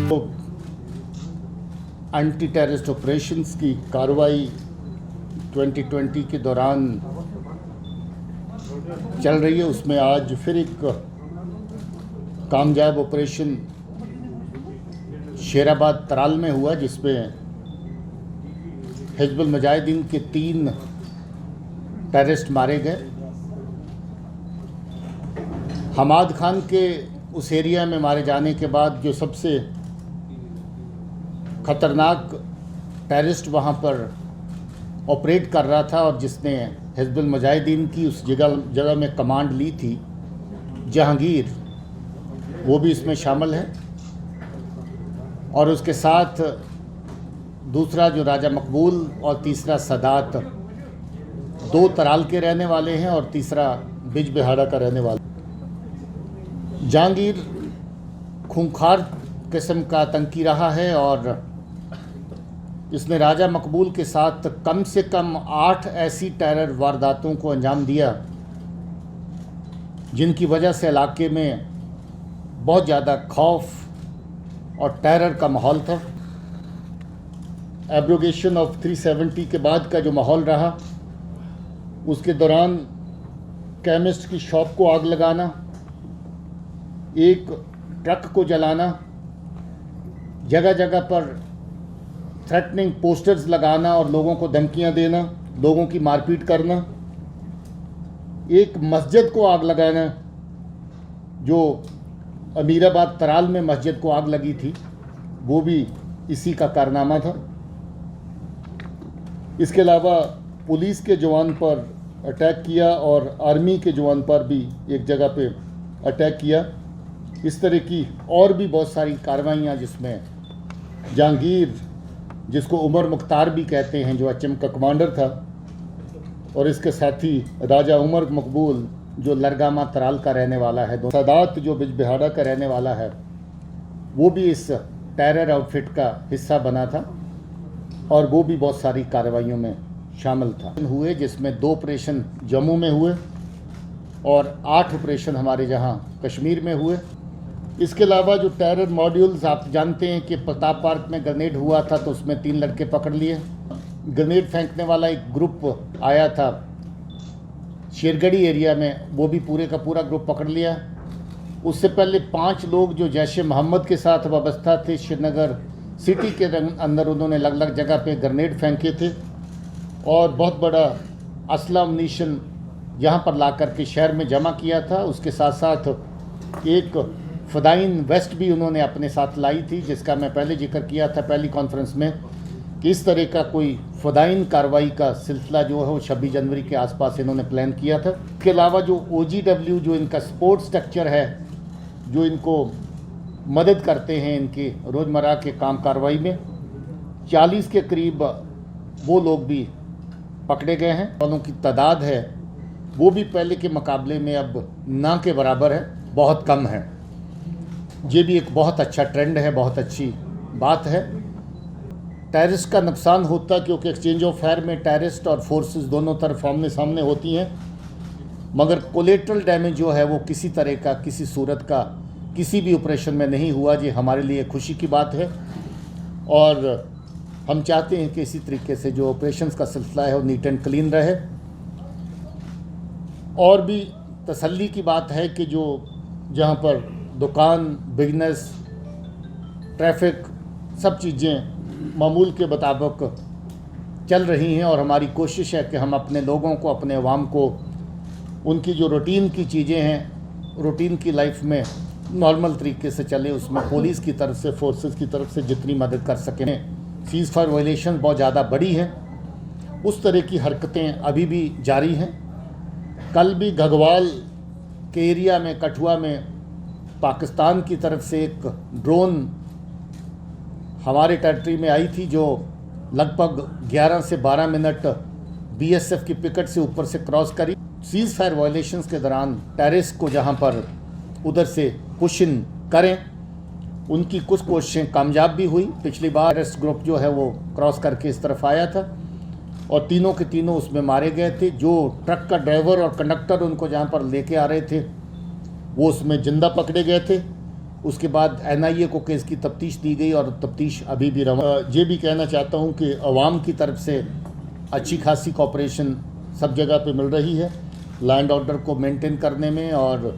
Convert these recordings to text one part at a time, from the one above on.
तो anti terrorist operations की कार्रवाई 2020 के दौरान चल रही है। उसमें आज फिर एक कामयाब ऑपरेशन शेराबाद तराल में हुआ, जिसमें हिजबुल मुजाहिदीन के 3 टेररिस्ट मारे गए। हमाद खान के उस एरिया में मारे जाने के बाद जो सबसे ख़तरनाक टेररिस्ट वहाँ पर ऑपरेट कर रहा था और जिसने हिजबुल मुजाहिदीन की उस जगह में कमांड ली थी, जहांगीर, वो भी इसमें शामिल है। और उसके साथ दूसरा जो राजा मकबूल और तीसरा सदात, 2 तराल के रहने वाले हैं और तीसरा बिजबिहाड़ा का रहने वाला। जहांगीर खूंखार किस्म का आतंकी रहा है और इसने राजा मकबूल के साथ कम से कम 8 ऐसी टेरर वारदातों को अंजाम दिया, जिनकी वजह से इलाके में बहुत ज़्यादा खौफ और टेरर का माहौल था। एब्रोगेशन ऑफ 370 के बाद का जो माहौल रहा, उसके दौरान केमिस्ट की शॉप को आग लगाना, एक ट्रक को जलाना, जगह जगह पर थ्रेटनिंग पोस्टर्स लगाना और लोगों को धमकियां देना, लोगों की मारपीट करना, एक मस्जिद को आग लगाना, जो अमीराबाद तराल में मस्जिद को आग लगी थी, वो भी इसी का कारनामा था। इसके अलावा पुलिस के जवान पर अटैक किया और आर्मी के जवान पर भी एक जगह पे अटैक किया। इस तरह की और भी बहुत सारी कार्रवाइयाँ, जिसमें जहांगीर, जिसको उमर मुख्तार भी कहते हैं, जो एचएम का कमांडर था, और इसके साथी राजा उमर मकबूल, जो लरगामा तराल का रहने वाला है, सदात, जो बिजबिहाड़ा का रहने वाला है, वो भी इस टेरर आउटफिट का हिस्सा बना था और वो भी बहुत सारी कार्रवाइयों में शामिल था। हुए जिसमें 2 ऑपरेशन जम्मू में हुए और 8 ऑपरेशन हमारे जहाँ कश्मीर में हुए। इसके अलावा जो टेरर मॉड्यूल्स, आप जानते हैं कि प्रताप पार्क में ग्रेनेड हुआ था, तो उसमें 3 लड़के पकड़ लिए। ग्रेनेड फेंकने वाला एक ग्रुप आया था शेरगढ़ी एरिया में, वो भी पूरे का पूरा ग्रुप पकड़ लिया। उससे पहले 5 लोग जो जैश मोहम्मद के साथ वाबस्ता थे, श्रीनगर सिटी के अंदर उन्होंने अलग अलग जगह पे ग्रेनेड फेंके थे और बहुत बड़ा असला अम्नीशन यहाँ पर ला करके शहर में जमा किया था। उसके साथ साथ एक फ़दाइन वेस्ट भी उन्होंने अपने साथ लाई थी, जिसका मैं पहले जिक्र किया था पहली कॉन्फ्रेंस में, कि इस तरह का कोई फ़दाइन कार्रवाई का सिलसिला जो है वो 26 जनवरी के आसपास इन्होंने प्लान किया था। इसके अलावा जो OGW, जो इनका सपोर्ट स्ट्रक्चर है, जो इनको मदद करते हैं इनके रोज़मर्रा के काम कार्रवाई में, 40 के करीब वो लोग भी पकड़े गए हैं। वालों की तादाद है वो भी पहले के मुकाबले में अब ना के बराबर है, बहुत कम है। ये भी एक बहुत अच्छा ट्रेंड है, बहुत अच्छी बात है। टेररिस्ट का नुकसान होता, क्योंकि एक्सचेंज ऑफ फायर में टेररिस्ट और फोर्सेस दोनों तरफ आमने सामने होती हैं, मगर कोलेटरल डैमेज जो है वो किसी तरह का, किसी सूरत का, किसी भी ऑपरेशन में नहीं हुआ। ये हमारे लिए खुशी की बात है और हम चाहते हैं कि इसी तरीके से जो ऑपरेशंस का सिलसिला है वो नीट एंड क्लीन रहे। और भी तसल्ली की बात है कि जो जहाँ पर दुकान, बिजनेस, ट्रैफिक, सब चीज़ें मामूल के मुताबिक चल रही हैं और हमारी कोशिश है कि हम अपने लोगों को, अपने अवाम को, उनकी जो रूटीन की चीज़ें हैं, रूटीन की लाइफ में नॉर्मल तरीके से चले, उसमें पुलिस की तरफ से, फोर्सेस की तरफ से जितनी मदद कर सकें। सीज़ फायर वायलेशन बहुत ज़्यादा बढ़ी हैं, उस तरह की हरकतें अभी भी जारी हैं। कल भी घगवाल के एरिया में, कठुआ में, पाकिस्तान की तरफ से एक ड्रोन हमारे टेरिटरी में आई थी, जो लगभग 11 से 12 मिनट BSF की पिकेट से ऊपर से क्रॉस करी। सीज़ फायर वायलेशंस के दौरान टेररिस्ट को जहां पर उधर से पुश इन करें, उनकी कुछ कोशिशें कामयाब भी हुई। पिछली बार टेररिस्ट ग्रुप जो है वो क्रॉस करके इस तरफ आया था और तीनों के तीनों उसमें मारे गए थे। जो ट्रक का ड्राइवर और कंडक्टर उनको जहाँ पर लेके आ रहे थे वो उसमें जिंदा पकड़े गए थे। उसके बाद NIA को केस की तफ्तीश दी गई और तफ्तीश अभी भी रवा। ये भी कहना चाहता हूँ कि अवाम की तरफ से अच्छी खासी कॉपरेशन सब जगह पे मिल रही है लैंड ऑर्डर को मेंटेन करने में और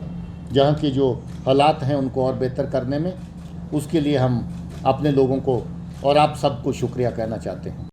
जहाँ के जो हालात हैं उनको और बेहतर करने में। उसके लिए हम अपने लोगों को और आप सबको शुक्रिया कहना चाहते हैं।